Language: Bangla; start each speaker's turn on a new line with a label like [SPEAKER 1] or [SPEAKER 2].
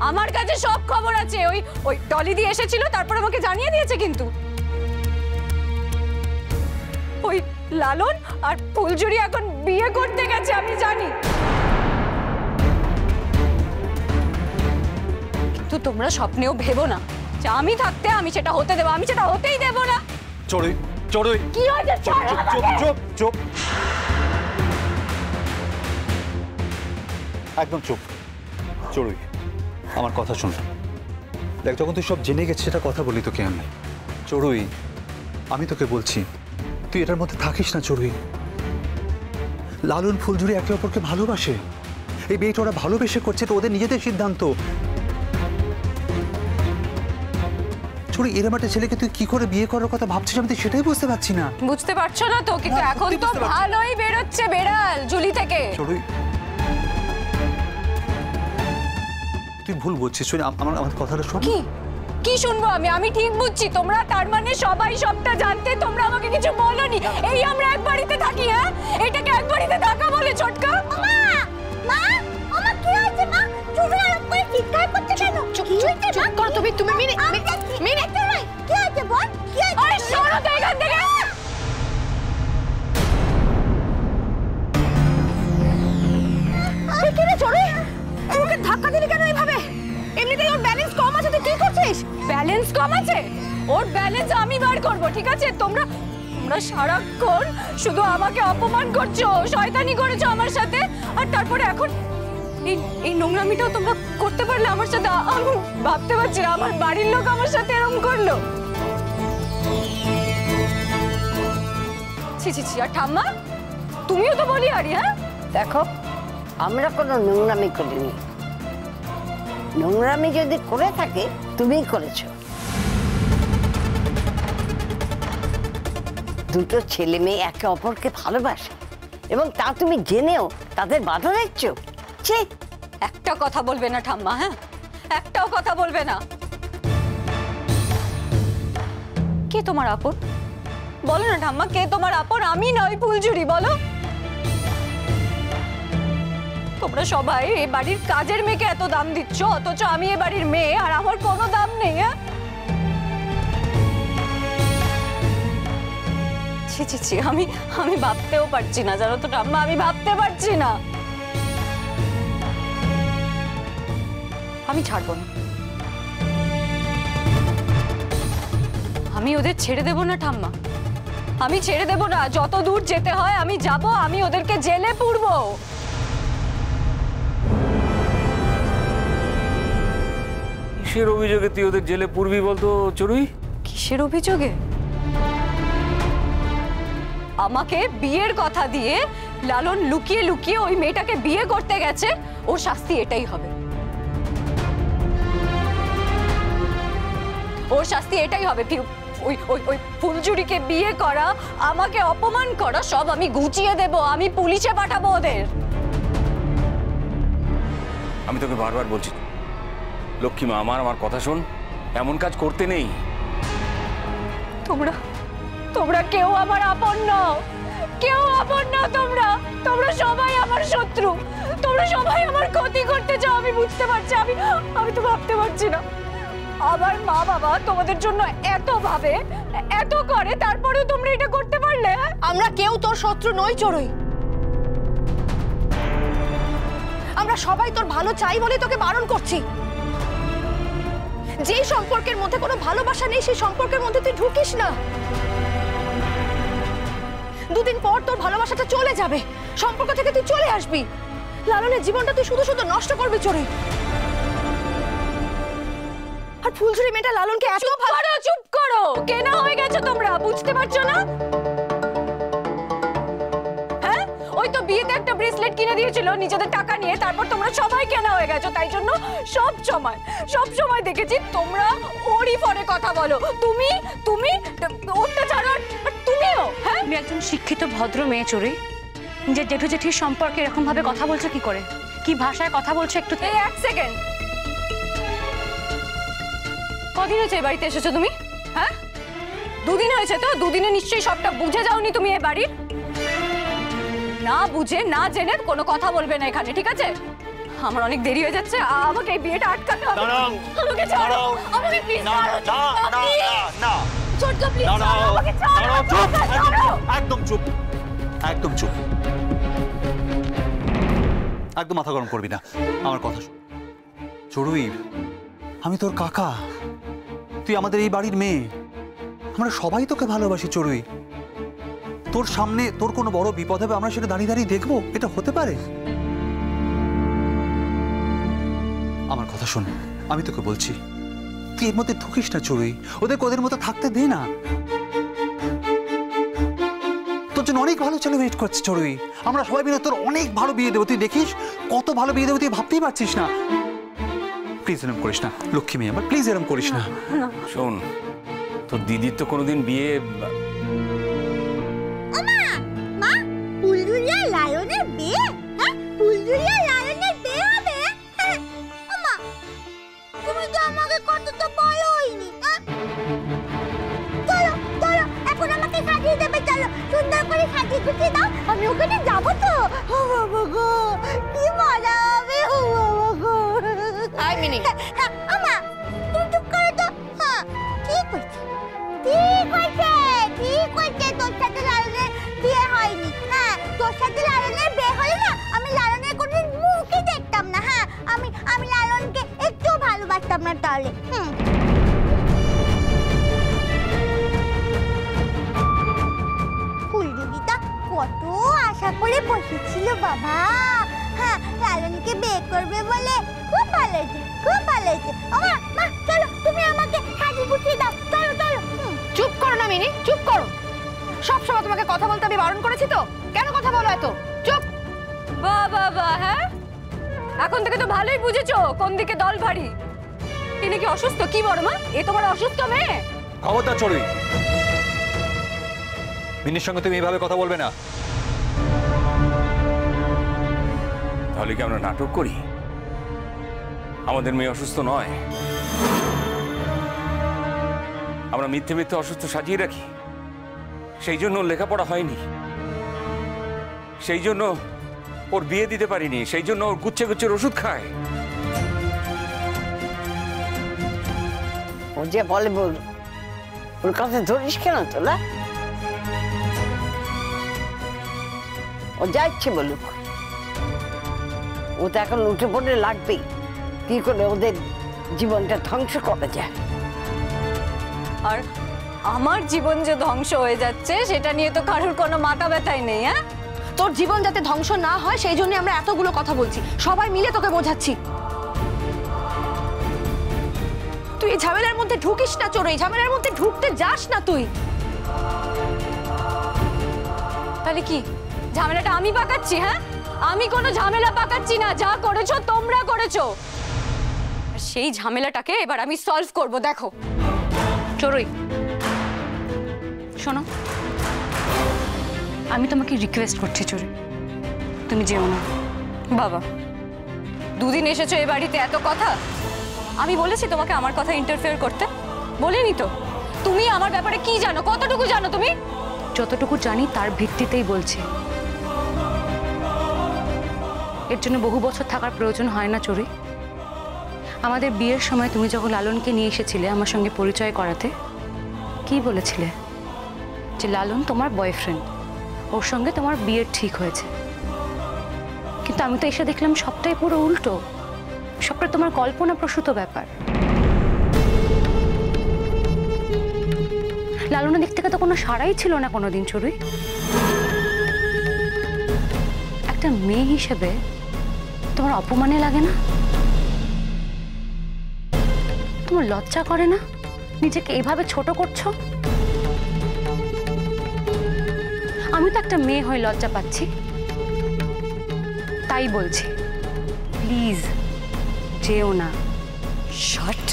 [SPEAKER 1] আমার কাছে সব খবর আছে। ওই ওই টলি দিয়ে এসেছিল, তারপর আমাকে জানিয়ে দিয়েছে। কিন্তু ওই লালন আর ফুলঝুরি এখন বিয়ে করতে গেছে, আমি জানি। কিন্তু তোমরা স্বপ্নেও ভেবো না যে আমি থাকতে আমি সেটা হতে দেবো। আমি সেটা হতেই দেবো না।
[SPEAKER 2] চড়ুই, চড়ুই,
[SPEAKER 1] কি হয়েছে?
[SPEAKER 2] চুপ চুপ চুপ, একদম চুপ। চড়ুই, আমার কথা শোন। দেখ, যখন তুই সব জেনে গেছিস সেটা কথা বলি তোকে আমি। চড়ুই, আমি তোকে বলছি তুই এটার মধ্যে থাকিস না। চড়ুই, লালন ফুলঝুরি একে অপরকে ভালোবাসে। এই বিয়েটা ওরা ভালোবেসে করছে, তো ওদের নিজেদের সিদ্ধান্ত। চড়ুই, এরম একটা ছেলেকে তুই কি করে বিয়ে করার কথা ভাবছিস আমি তো সেটাই বুঝতে পারছি না।
[SPEAKER 1] বুঝতে পারছো না তো? কিন্তু এখন তো ভালোই বেরোচ্ছে বেড়াল ঝুলি থেকে।
[SPEAKER 2] চড়ুই, তুই ভুল বুঝছিস। আমার কথাটা শোন।
[SPEAKER 1] কি কি শুনবো আমি? আমি ঠিক বুঝছি। তোমরা তার মানে সবাই সবটা জানতে তোমরা আমাকে কিছু বলোনি। এই আমরা এক বাড়িতে থাকি। হ্যাঁ, এটাকে এক বাড়িতে থাকা বলে? ছোটকা,
[SPEAKER 3] মা মা আমার কি হয়েছে? মা চুড়ি আর করে চিৎকার করতে কেন? কি হয়েছে? চুপ কর তুমি। তুমি মিনি মিনি কি হয়েছে বল? কি হয়েছে?
[SPEAKER 1] আরে সরো তো এখান থেকে।
[SPEAKER 3] আরে কি রে চড়ে? ওকে ধাক্কা দিলি কেন এইভাবে? এমনিতেই ওর ব্যালেন্স কম আছে, তুই কি করছিস?
[SPEAKER 1] ব্যালেন্স কম আছে? ওর ব্যালেন্স আমি বার করব, ঠিক আছে? তোমরা সারাক্ষণ শুধু আমাকে অপমান করছো, শয়তানি করেছো আমার সাথে। আর তারপরে এখন এই নোংরামিটাও তোমরা করতে পারলে আমার সাথে। আমি ভাবতে পারছি না আমার বাড়ির লোক আমার সাথে এরকম করলো। ছি ছি ছি। আর ঠাম্মা, তুমিও তো বলি আরি। হ্যাঁ
[SPEAKER 4] দেখো, আমরা কোনো নোংরামি করিনি। নোংরামি যদি করে থাকে তুমিই করেছো। দুটো ছেলে মেয়ে একে অপরকে ভালোবাসে এবং তা তুমি জেনেও তাদের বাধা দিচ্ছ। ছি!
[SPEAKER 1] একটা কথা বলবে না ঠাম্মা। হ্যাঁ, একটাও কথা বলবে না। কে তোমার আপন? বলো না ঠাম্মা, কে তোমার আপন? আমি নয় ফুলঝুরি, বলো। তোমরা সবাই এই বাড়ির কাজের মেয়েকে এত দাম দিচ্ছ, অথচ আমি এই বাড়ির মেয়ে আর আমার কোনো দাম নেই। হ্যাঁ, ছি ছি ছি। আমি ভাবতেও পারছি না, জানো তো ঠাম্মা, আমি ভাবতে পারছি না। আমি ছাড়বো না, আমি ওদের ছেড়ে দেব না ঠাম্মা। আমি ছেড়ে দেব না। যত দূর যেতে হয় আমি যাব। আমি ওদেরকে জেলে পুরবো।
[SPEAKER 5] কিসের অভিযোগে তুই ওদের জেলে পুরবি বলতো চড়ুই?
[SPEAKER 1] কিসের অভিযোগে? আমাকে বিয়ের কথা দিয়ে লালন লুকিয়ে লুকিয়ে ওই মেয়েটাকে বিয়ে করতে গেছে। ওর শাস্তি এটাই হবে। ওর শাস্তি এটাই হবে। ওই ওই ওই ফুলঝুরিকে বিয়ে করা, আমাকে অপমান করা, সব আমি গুছিয়ে দেব। আমি পুলিশে পাঠাবো ওদের।
[SPEAKER 5] আমি তোকে বারবার বলছি লক্ষ্মী মা, আমার কথা শোন। এমন কাজ করতে নেই।
[SPEAKER 1] তোমরা কেউ আমার আপন নও, কেউ আপন না। তোমরা সবাই আমার শত্রু। তোমরা সবাই আমার ক্ষতি করতে চাও। আমি বুঝতে পারছি। আমি তো ভাবতে পারছি না। আমার মা বাবা তোমাদের জন্য এত ভাবে, এত করে, তারপরেও তোমরা এটা করতে পারলে?
[SPEAKER 3] আমরা কেউ তোর শত্রু নই চড়ুই। আমরা সবাই তোর ভালো চাই বলে তোকে বারণ করছি। যে সম্পর্কের মধ্যে কোনো ভালোবাসা নেই সেই সম্পর্কের মধ্যে তুই ঢুকিস না। দুদিন পর তোর ভালোবাসাটা চলে যাবে, সম্পর্ক থেকে তুই চলে আসবি। লালনের জীবনটা তুই শুধু শুধু নষ্ট করবি চড়ুই। আর ফুলঝুরি মেয়েটা লালনকে এত ভালো।
[SPEAKER 1] চুপ করো। কেনা হয়ে গেছো তোমরা, বুঝতে পারছো না? হ্যাঁ, ওই তো বিয়েতে একটা ব্রেসলেট কিনে দিয়েছিল নিজেদের টাকা নিয়ে। তারপর তোমরা সবাই কেনা হয়ে গেছো। তাই জন্য সব সময় দেখেছি তোমরা ওরই ফরে কথা বলো। তুমি ওরটা ছাড়ো। তুমিও। হ্যাঁ,
[SPEAKER 6] তুমি একজন শিক্ষিত ভদ্র মেয়ে চড়ুই, যে জেঠু জেঠির সম্পর্কে এরকম ভাবে কথা বলছো কি করে? কি ভাষায় কথা বলছো একটু?
[SPEAKER 1] এই এক সেকেন্ড। কদিন হয়েছে এই বাড়িতে এসেছো তুমি? হ্যাঁ, দুদিন হয়েছে তো। দুদিনে নিশ্চয়ই সবটা বুঝে যাওনি তুমি এই বাড়ির। না বুঝে না জেনে কোনো কথা বলবে না এখানে, ঠিক আছে? আমার অনেক দেরি হয়ে যাচ্ছে, আমাকে এই বিয়েটা আটকাতে হবে।
[SPEAKER 2] দাঁড়াও,
[SPEAKER 1] আমাকে ছাড়ো,
[SPEAKER 2] দাঁড়াও।
[SPEAKER 1] আমাকে প্লিজ
[SPEAKER 2] না
[SPEAKER 1] ছাড়ো।
[SPEAKER 2] না না না
[SPEAKER 1] ছোট্ট প্লিজ
[SPEAKER 2] না, না,
[SPEAKER 1] আমাকে ছাড়ো,
[SPEAKER 2] দাঁড়াও, চুপ,
[SPEAKER 1] ছাড়ো।
[SPEAKER 2] একদম চুপ, একদম চুপ, একদম মাথা গরম করবি না, আমার কথা শোন। চড়ুই, আমি তোর কাকা, তুই আমাদের এই বাড়ির মেয়ে, আমরা সবাই তোকে ভালোবাসি চড়ুই। তোর সামনে তোর কোনো বড় বিপদ হবে, আমরা সেটা দাঁড়িয়ে দাঁড়িয়ে দেখবো? এটা হতে পারে? আমার কথা শোন, আমি তোকে বলছি, তুই এর মধ্যে ঢুকিস না চড়ুই, ওদের মতো থাকতে দে না। তোর জন্য অনেক ভালো ছেলে ওয়েট করছে চড়ুই, আমরা সবাই মিলে তোর অনেক ভালো বিয়ে দেবো, তুই দেখিস কত ভালো বিয়ে দেবো, তুই ভাবতেই পারছিস না। প্লিজ এরম করিস না লক্ষ্মী মেয়ে আমার, প্লিজ এরম করিস না।
[SPEAKER 5] শোন, তোর দিদির তো কোনোদিন বিয়ে
[SPEAKER 3] মা, বুলবুলিয়া লায়নের বিয়ে? হ্যাঁ, বুলবুলিয়া লায়নের বিয়ে হবে? হ্যাঁ, মা, তুমি তো আমাকে কতটা বলোইনি। চলো চলো, এখন আমাকে সাজিয়ে দেবে, চলো সুন্দর করে সাজিয়ে গুছিয়ে দাও, আমি ওখানে যাবো তো। ও বাবা গো, কি মজা হবে, ও বাবা গো।
[SPEAKER 1] আই মিনি,
[SPEAKER 3] আমা, তুমি চুপ করো তো। হ্যাঁ, ঠিক আছে, ঠিক আছে, ঠিক আছে, তোর সাথে লালনের বিয়ে হয়নি। হ্যাঁ, তোর সাথে লালনের বিয়ে হলে না, আমি লালনের কোনো মুখই দেখতাম না। হ্যাঁ, আমি লালনকে একটু ভালোবাসতাম না তাহলে। ফুলদিদিটা কত আশা করে বসেছিল বাবা। হ্যাঁ, লালনকে বিয়ে করবে বলে। খুব ভালো হয়েছে, খুব ভালো হয়েছে। মা, মা, চলো তুমি আমাকে সাজিয়ে গুছিয়ে দাও, চলো চলো।
[SPEAKER 1] চুপ করো না মিনি, চুপ করো। সব সময় তোমাকে কথা বলতে আমি বারণ করেছি তো, কেন কথা বলো এত? চুপ। বাহ বাহ বাহ, হ্যাঁ এখন থেকে তো ভালোই বুঝেছো কোন দিকে দল ভারী। এ নাকি অসুস্থ? কি বড় মা, এ তোমার অসুস্থ মেয়ে?
[SPEAKER 2] খবরদার চড়ুই, মিনির সঙ্গে তুমি এইভাবে কথা বলবে না।
[SPEAKER 5] তাহলে কি আমরা নাটক করি? আমাদের মেয়ে অসুস্থ নয়, আমরা মিথ্যে মিথ্যে অসুস্থ সাজিয়ে রাখি। সেই জন্য ওর লেখাপড়া হয়নি, সেই জন্য ওর বিয়ে দিতে পারিনি, সেই জন্য ওর গুচ্ছে গুচ্ছের ওষুধ খায়।
[SPEAKER 4] ও যে বলে বল, ওর কাছে ধরিস কেন তোলা? ও যা ইচ্ছে বলুক, ও তো এখন উঠে পড়ে লাগবেই। কি করে ওদের জীবনটা ধ্বংস করা যায়।
[SPEAKER 1] আর আমার জীবন যে ধ্বংস হয়ে যাচ্ছে সেটা নিয়ে তো কারোর কোনো মাথা ব্যথাই নেই। হ্যাঁ, তোর জীবন যাতে ধ্বংস না হয় সেই জন্য আমরা এতগুলো কথা বলছি, সবাই মিলে তোকে বোঝাচ্ছি। তুই এই ঝামেলার মধ্যে ঢুকিস না চোর, এই ঝামেলার মধ্যে ঢুকতে যাস না তুই। তাহলে কি ঝামেলাটা আমি পাকাচ্ছি? হ্যাঁ, আমি কোনো ঝামেলা পাকাচ্ছি না, যা করেছো তোমরা করেছো। আর সেই ঝামেলাটাকে এবার আমি সলভ করব, দেখো।
[SPEAKER 6] চড়ুই শোনো, আমি তোমাকে রিকোয়েস্ট করছি চড়ুই, তুমি যেও না।
[SPEAKER 1] বাবা, দুদিন এসেছো এই বাড়িতে, এত কথা। আমি বলেছি তোমাকে আমার কথা ইন্টারফেয়ার করতে? বলিনি তো। তুমি আমার ব্যাপারে কি জানো, কতটুকু জানো তুমি?
[SPEAKER 6] যতটুকু জানি তার ভিত্তিতেই বলছি। এর জন্য বহু বছর থাকার প্রয়োজন হয় না চড়ুই। আমাদের বিয়ের সময় তুমি যখন লালনকে নিয়ে এসেছিলে আমার সঙ্গে পরিচয় করাতে, কি বলেছিলে? যে লালন তোমার বয়ফ্রেন্ড, ওর সঙ্গে তোমার বিয়ের ঠিক হয়েছে। কিন্তু আমি তো এসে দেখলাম সবটাই পুরো উল্টো, সবটা তোমার কল্পনাপ্রসূত ব্যাপার। লালনের দিক থেকে তো কোনো সাড়াই ছিল না কোনোদিন চড়ুই। একটা মেয়ে হিসেবে তোমার অপমানে লাগে না? তোমার লজ্জা করে না নিজেকে এইভাবে ছোট করছো? আমি তো একটা মেয়ে হয়ে লজ্জা পাচ্ছি, তাই বলছি প্লিজ যেও না।
[SPEAKER 1] শট